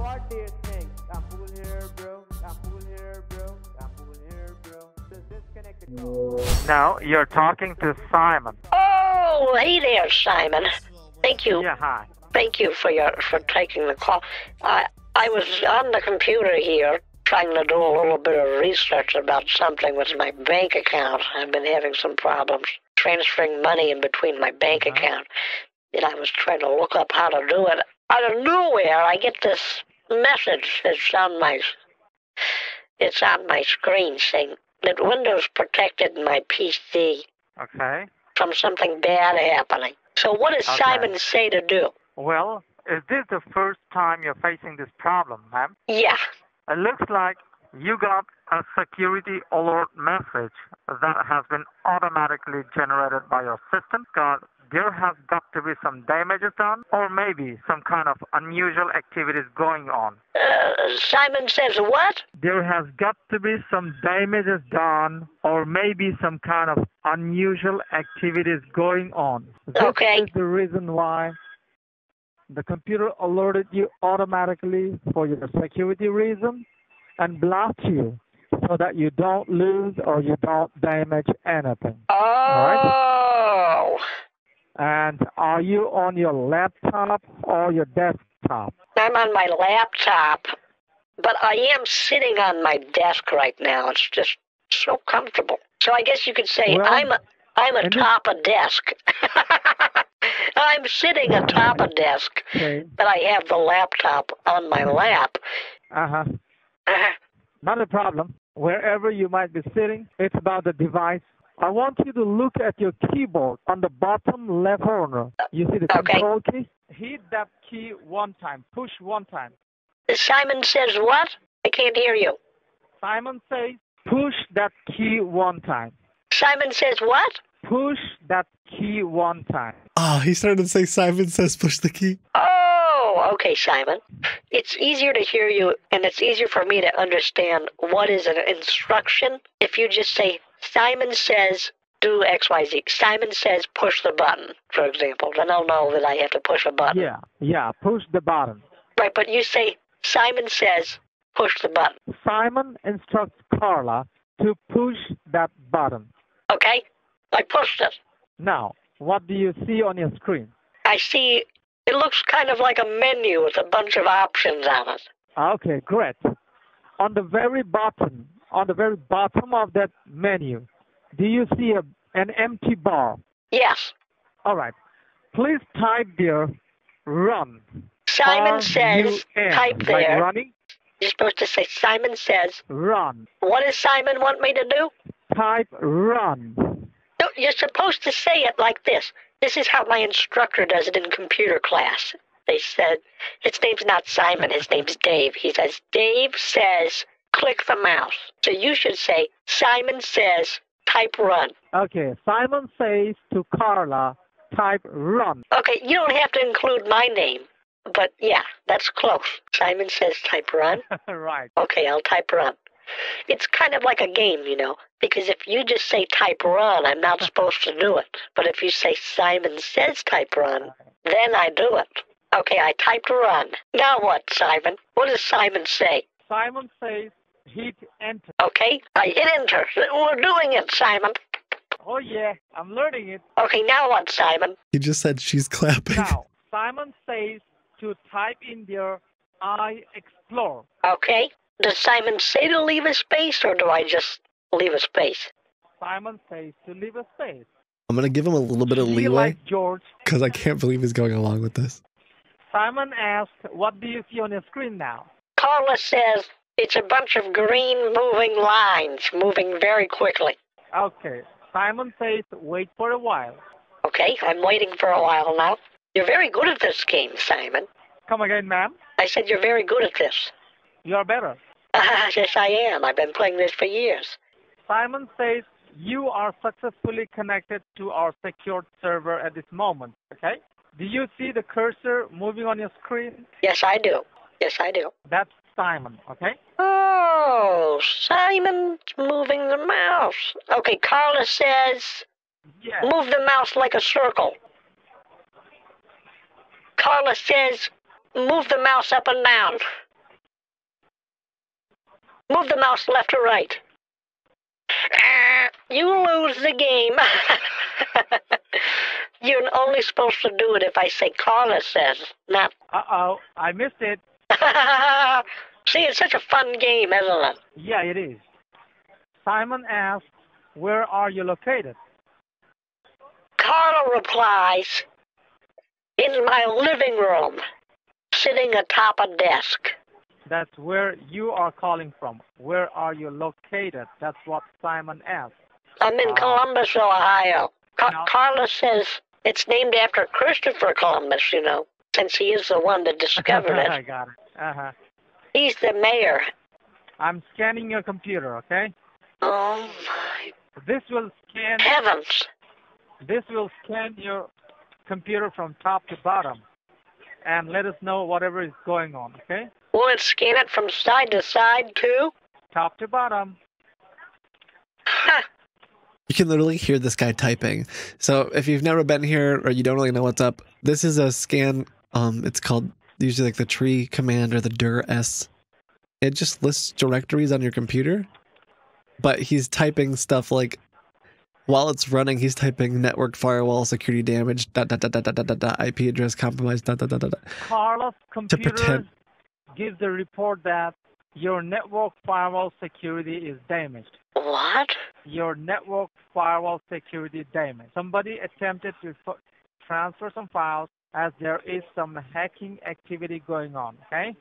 What do you think? I'm cool here, bro. I'm cool here, bro. I'm cool here, bro. Disconnect the call. Now you're talking to Simon. Oh, hey there, Simon. Thank you. Yeah, hi. Thank you for taking the call. I was on the computer here trying to do a little bit of research about something with my bank account. I've been having some problems transferring money in between my bank account, and I was trying to look up how to do it. Out of nowhere, I get this message that's on my screen saying that Windows protected my PC Okay. from something bad happening. So what does Okay. Simon say to do? Well, is this the first time you're facing this problem, ma'am? Yeah. It looks like you got a security alert message that has been automatically generated by your system. There has got to be some damages done, or maybe some kind of unusual activities going on. Simon says what? There has got to be some damages done, or maybe some kind of unusual activities going on. Okay. This is the reason why the computer alerted you automatically for your security reason and blocked you so that you don't lose or you don't damage anything. Oh. All right? And are you on your laptop or your desktop? I'm on my laptop, but I am sitting on my desk right now. It's just so comfortable. So I guess you could say Well, I'm atop a desk. I'm sitting atop a desk, Okay. but I have the laptop on my lap. Uh-huh. Not a problem. Wherever you might be sitting, it's about the device. I want you to look at your keyboard on the bottom left corner. You see the Okay. control key? Hit that key one time. Push one time. Simon says what? I can't hear you. Simon says, push that key one time. Simon says what? Push that key one time. Oh, he started to say Simon says push the key. Oh, okay, Simon. It's easier to hear you, and it's easier for me to understand what is an instruction if you just say, Simon says do XYZ. Simon says push the button, for example. Then I'll know that I have to push a button. Yeah, push the button. Right, but you say, Simon says push the button. Simon instructs Carla to push that button. Okay? I pushed it. Now, what do you see on your screen? I see it looks kind of like a menu with a bunch of options on it. Okay, great. On the very bottom of that menu, do you see an empty bar? Yes. All right. Please type there, run. Simon says, R-U-N, type like there. running? You're supposed to say, Simon says. Run. What does Simon want me to do? Type run. No, you're supposed to say it like this. This is how my instructor does it in computer class. They said, his name's not Simon, his name's Dave. He says, Dave says, click the mouse. So you should say, Simon says, type run. Okay, Simon says to Carla, type run. Okay, you don't have to include my name. But yeah, that's close. Simon says type run. Right. Okay, I'll type run. It's kind of like a game, you know, because if you just say type run, I'm not supposed to do it. But if you say Simon says type run, then I do it. Okay, I typed run. Now what, Simon? What does Simon say? Simon says hit enter. Okay, I hit enter. We're doing it, Simon. Oh yeah, I'm learning it. Okay, now what, Simon? He just said she's clapping. Now, Simon says to type in there, I explore. Okay. Does Simon say to leave a space, or do I just leave a space? Simon says to leave a space. I'm going to give him a little bit of Be leeway like George. because I can't believe he's going along with this. Simon asks, what do you see on your screen now? Carla says it's a bunch of green moving lines, moving very quickly. Okay. Simon says wait for a while. Okay, I'm waiting for a while now. You're very good at this game, Simon. Come again, ma'am. I said you're very good at this. You're better. Yes, I am. I've been playing this for years. Simon says you are successfully connected to our secured server at this moment, okay? Do you see the cursor moving on your screen? Yes, I do. Yes, I do. That's Simon, okay? Oh, Simon's moving the mouse. Okay, Carla says Yes. move the mouse like a circle. Carla says move the mouse up and down. Move the mouse left or right. You lose the game. You're only supposed to do it if I say Carla says, not... Uh-oh, I missed it. See, it's such a fun game, isn't it? Yeah, it is. Simon asks, where are you located? Carla replies, in my living room, sitting atop a desk. That's where you are calling from. Where are you located? That's what Simon asked. I'm in Columbus, Ohio. Now- Carla says it's named after Christopher Columbus, you know, since he is the one that discovered I it. got it. Uh-huh. He's the mayor. I'm scanning your computer, okay? Oh, my This will scan heavens. your computer from top to bottom and let us know whatever is going on, okay? Will it scan it from side to side, too? Top to bottom. Ha! You can literally hear this guy typing. So if you've never been here or you don't really know what's up, this is a scan. It's called usually like the tree command or the dir s. It just lists directories on your computer, but he's typing stuff like while it's running, he's typing network firewall security damage, IP address compromised, Carla's computer pretend- gives the report that your network firewall security is damaged. What? Your network firewall security damaged. Somebody attempted to transfer some files as there is some hacking activity going on, okay?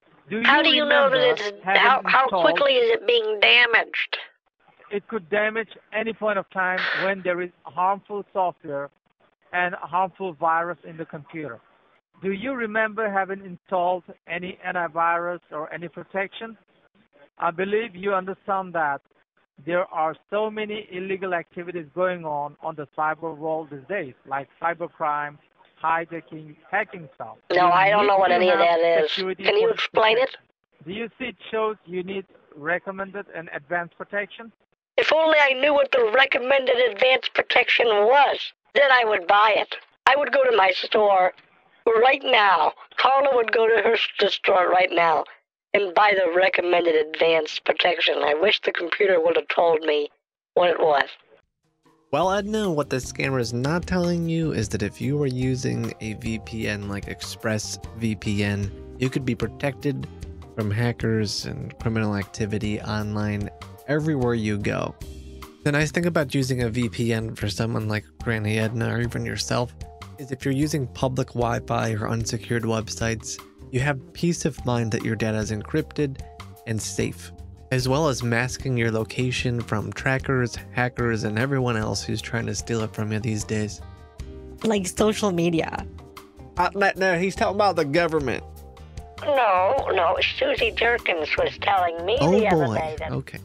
How do you know that remember it's... having How installed- quickly is it being damaged? It could damage any point of time when there is harmful software and a harmful virus in the computer. Do you remember having installed any antivirus or any protection? I believe you understand that there are so many illegal activities going on the cyber world these days, like cybercrime, hijacking, hacking stuff. No, I don't know what any of that is. security Can you for explain it? protection. Do you see it shows you need recommended and advanced protection? If only I knew what the recommended advanced protection was, then I would buy it. I would go to my store right now. Carla would go to the store right now and buy the recommended advanced protection. I wish the computer would have told me what it was. Well, I'd know what this scammer is not telling you is that if you were using a VPN like ExpressVPN, you could be protected from hackers and criminal activity online everywhere you go. The nice thing about using a VPN for someone like Granny Edna or even yourself is if you're using public Wi-Fi or unsecured websites, you have peace of mind that your data is encrypted and safe, as well as masking your location from trackers, hackers, and everyone else who's trying to steal it from you these days. Like social media. No, he's talking about the government. No, Susie Jerkins was telling me Oh the other boy, day that... okay.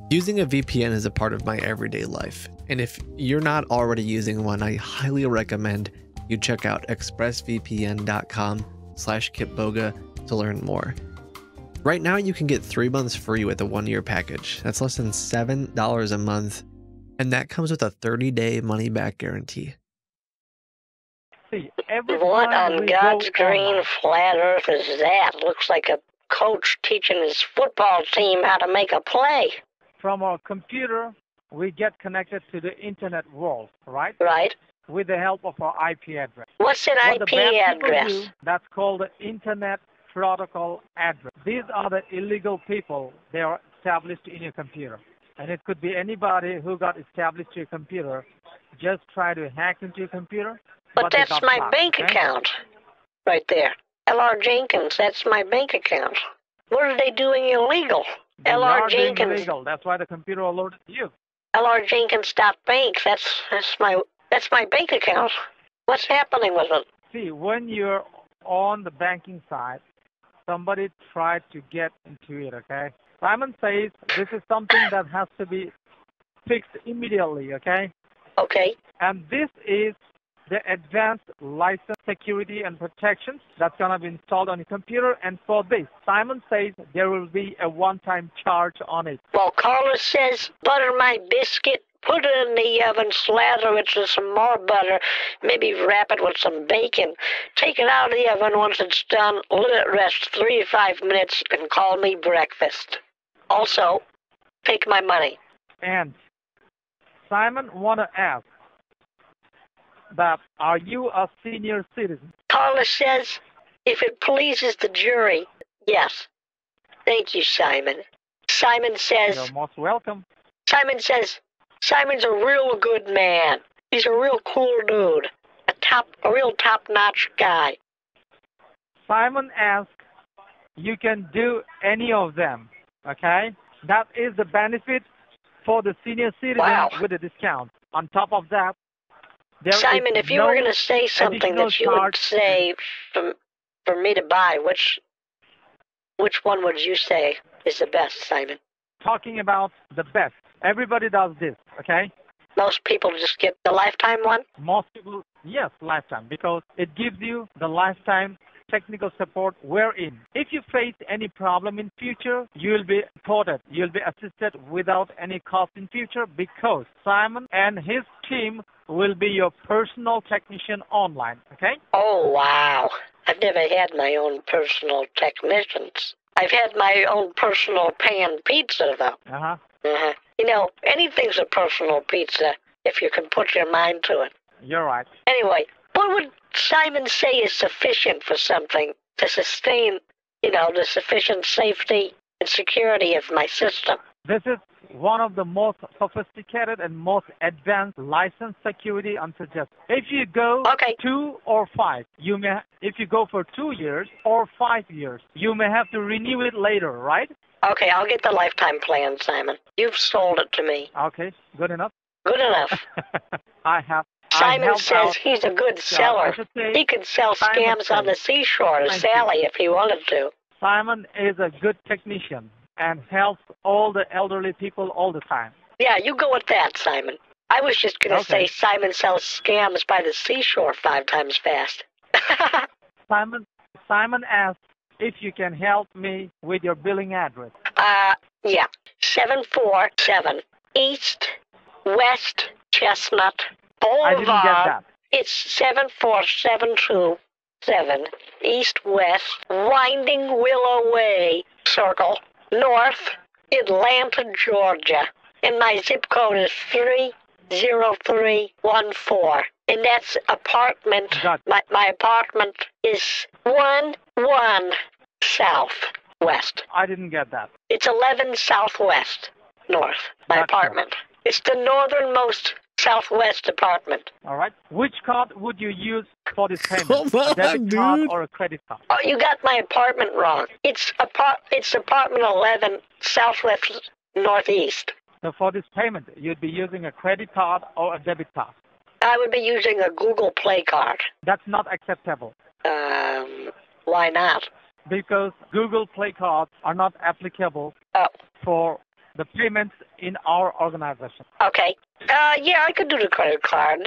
Using a VPN is a part of my everyday life, and if you're not already using one, I highly recommend you check out expressvpn.com/kitboga to learn more. Right now, you can get 3 months free with a 1-year package. That's less than $7 a month, and that comes with a 30-day money-back guarantee. See, every What time on we God's go green online- flat earth is that? Looks like a coach teaching his football team how to make a play. From our computer, we get connected to the internet world, right? Right? With the help of our IP address. What's an What the IP bad people address? do, that's called the Internet Protocol address. These are the illegal people. They are established in your computer. And it could be anybody who got established to your computer, just try to hack into your computer. But they that's got my blocked, bank okay? account. Right there. L.R. Jenkins, that's my bank account. What are they doing illegal? They L.R. are doing Jenkins. illegal. That's why the computer alerted you. LRJenkins.bank. That's my bank account. What's happening with it? See, when you're on the banking side, somebody tried to get into it, okay? Simon says this is something that has to be fixed immediately, okay? Okay. And this is the advanced license security and protection that's going to be installed on your computer. And for this, Simon says there will be a one-time charge on it. Well, Carla says butter my biscuit, put it in the oven, slather it with some more butter, maybe wrap it with some bacon, take it out of the oven once it's done, let it rest 3 to 5 minutes, and call me breakfast. Also, take my money. And Simon want to ask that are you a senior citizen? Caller says, if it pleases the jury, yes. Thank you, Simon. Simon says, You're most welcome. Simon's a real good man. He's a real cool dude. A real top-notch guy. Simon asks, you can do any of them, okay? That is the benefit for the senior citizen with a discount. On top of that, there Simon, is if you no were going to say something that you would charge. say for me to buy, which one would you say is the best, Simon? Talking about the best. Everybody does this, okay? Most people just get the lifetime one? Most people, yes, lifetime, because it gives you the lifetime technical support wherein if you face any problem in future, you'll be supported, you'll be assisted without any cost in future because Simon and his team will be your personal technician online, okay? Oh, wow. I've never had my own personal technicians. I've had my own personal pan pizza, though. Uh-huh. Uh-huh. You know, anything's a personal pizza if you can put your mind to it. You're right. Anyway, what would Simon say is sufficient for something to sustain, the sufficient safety and security of my system? This is one of the most sophisticated and most advanced licensed security unsuggested. If you go 2 or 5, if you go for 2 years or 5 years, you may have to renew it later, right? Okay, I'll get the lifetime plan, Simon. You've sold it to me. Okay, good enough. Good enough. Simon says he's a good seller. He could sell scams on the seashore to Sally if he wanted to. Simon is a good technician and helps all the elderly people all the time. Yeah, you go with that, Simon. I was just going to say Simon sells scams by the seashore 5 times fast. Simon asks if you can help me with your billing address. Yeah. 747 East West Chestnut Boulevard. I didn't get that. It's 74727 East West Winding Willow Way Circle, North Atlanta, Georgia. And my zip code is 30314. And that's apartment. My apartment is 1 Southwest. I didn't get that. It's 11 Southwest North, my apartment. It's the northernmost Southwest apartment. All right. Which card would you use for this payment? A debit card or a credit card? Oh, you got my apartment wrong. It's apartment 11 Southwest Northeast. So for this payment, you'd be using a credit card or a debit card? I would be using a Google Play card. That's not acceptable. Why not? Because Google Play cards are not applicable for the payments in our organization. Okay. Yeah, I could do the credit card.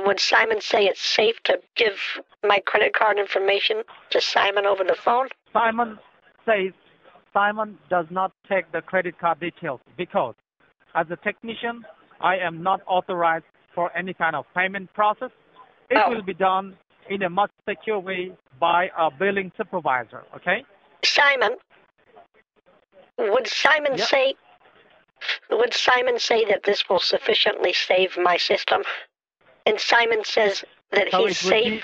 Would Simon say it's safe to give my credit card information to Simon over the phone? Simon says Simon does not take the credit card details because as a technician, I am not authorized for any kind of payment process. It will be done in a much secure way by a billing supervisor, okay? Simon, would Simon say that this will sufficiently save my system? And Simon says that he's safe?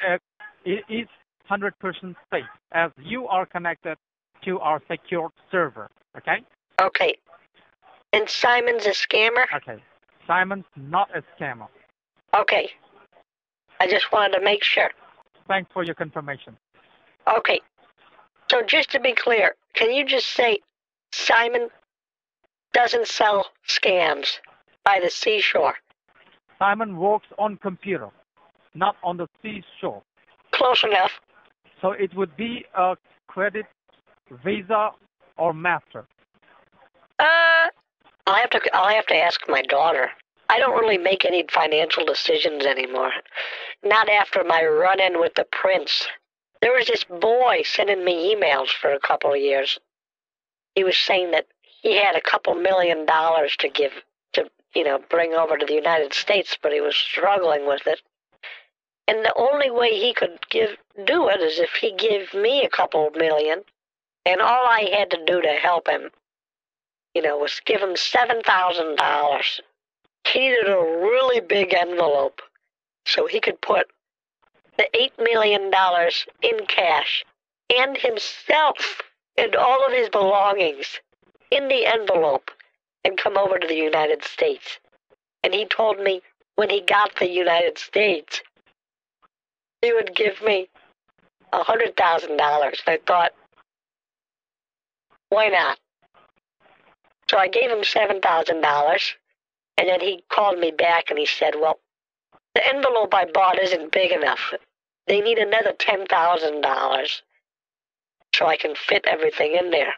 It is 100% safe as you are connected to our secure server, okay? Okay. And Simon's a scammer? Okay. Simon's not a scammer. Okay. I just wanted to make sure. Thanks for your confirmation. Okay. So just to be clear, can you just say Simon doesn't sell scams by the seashore? Simon works on computer, not on the seashore. Close enough. So it would be a credit, Visa, or Master. I'll have to ask my daughter. I don't really make any financial decisions anymore. Not after my run-in with the prince. There was this boy sending me emails for a couple of years. He was saying that he had a couple $1 million to give to, bring over to the United States, but he was struggling with it. And the only way he could do it is if he gave me a couple $1 million, and all I had to do to help him was give him $7,000. He needed a really big envelope so he could put the $8 million in cash and himself and all of his belongings in the envelope and come over to the United States. And he told me when he got to the United States, he would give me $100,000. I thought, why not? So I gave him $7,000, and then he called me back and he said, well, the envelope I bought isn't big enough. They need another $10,000 so I can fit everything in there.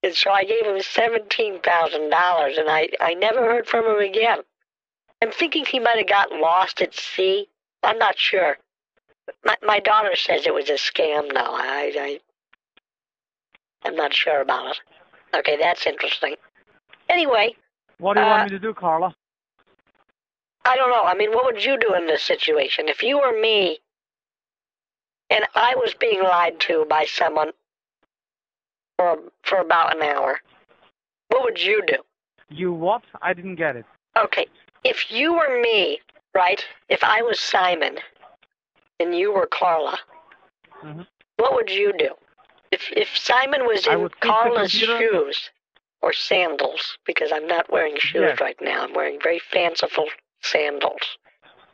And so I gave him $17,000, and I never heard from him again. I'm thinking he might have got lost at sea. I'm not sure. My daughter says it was a scam, though. I'm not sure about it. Okay, that's interesting. Anyway. What do you want me to do, Carla? I don't know. I mean, what would you do in this situation? If you were me and I was being lied to by someone for about an hour, what would you do? You what? I didn't get it. Okay. If you were me, right? If I was Simon and you were Carla, what would you do? If Simon was in Carla's shoes or sandals, because I'm not wearing shoes right now, I'm wearing very fanciful sandals.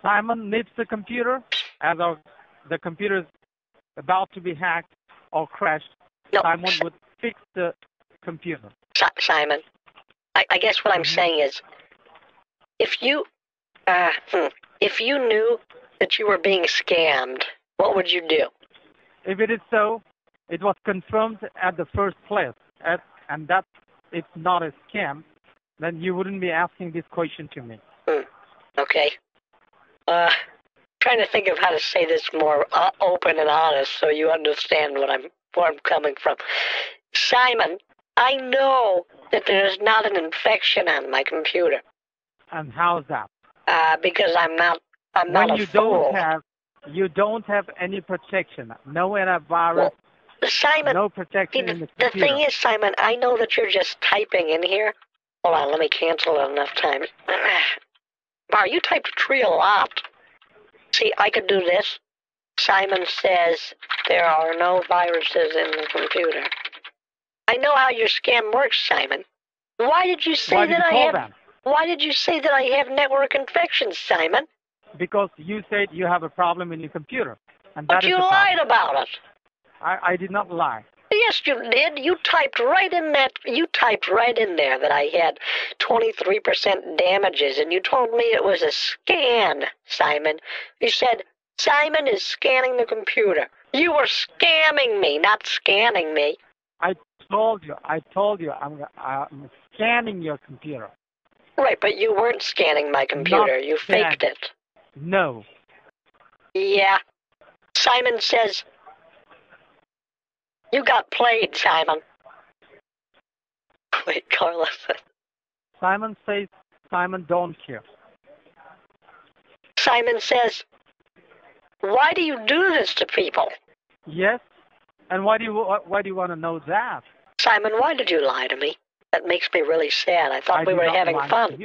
Simon needs the computer, as the computer is about to be hacked or crashed. No, Simon would fix the computer. Simon, I guess what I'm saying is, if you knew that you were being scammed, what would you do? If it is so, it was confirmed at the first place, and that it's not a scam, then you wouldn't be asking this question to me. Okay. Trying to think of how to say this more open and honest so you understand where I'm coming from. Simon, I know that there's not an infection on my computer. And how's that? Because I'm not a fool. You don't have any protection. No antivirus. Well, Simon, no protection in the computer. The thing is, Simon, I know that you're just typing in here. Hold on, let me cancel it enough times. Wow, you typed a tree a lot. See, I could do this. Simon says there are no viruses in the computer. I know how your scam works, Simon. Why did you say Why did you say that I have network infections, Simon? Because you said you have a problem in your computer. And but you lied about it. I did not lie. Yes, you did. You typed right in there that I had 23% damages, and you told me it was a scan, Simon. You said, Simon is scanning the computer. You were scamming me, not scanning me. I told you, I'm scanning your computer. Right, but you weren't scanning my computer. You faked it. No. Yeah. Simon says, you got played, Simon. Wait, Carla said. Simon says, Simon don't care. Simon says, why do you do this to people? Yes, and why do you want to know that? Simon, why did you lie to me? That makes me really sad. I thought we were having fun.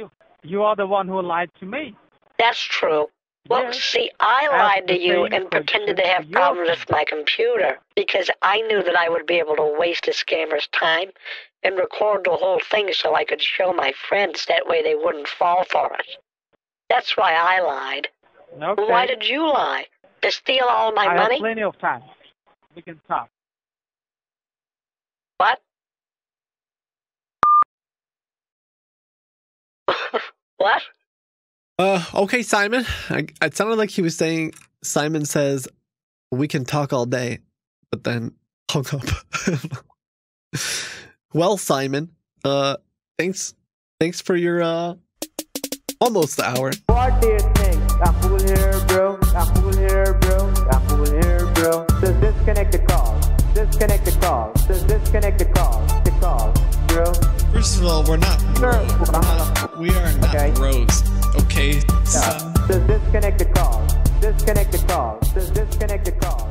You are the one who lied to me. That's true. Well, yes. See, I lied to you and pretended to have problems with my computer because I knew that I would be able to waste a scammer's time and record the whole thing so I could show my friends. That way they wouldn't fall for it. That's why I lied. Okay. Why did you lie? To steal all my money? I have plenty of time. We can talk. What? What? Okay, Simon. It sounded like he was saying, Simon says, we can talk all day, but then hung up. Well, Simon, thanks for your, almost the hour. What do you think? I'm cool here, bro. I'm cool here, bro. I'm cool here, bro. Just disconnect the call. Disconnect the call. Just disconnect the call. The call, bro. First of all, we are not bros. Okay, son. Just disconnect the call. Disconnect the call. Just disconnect the call.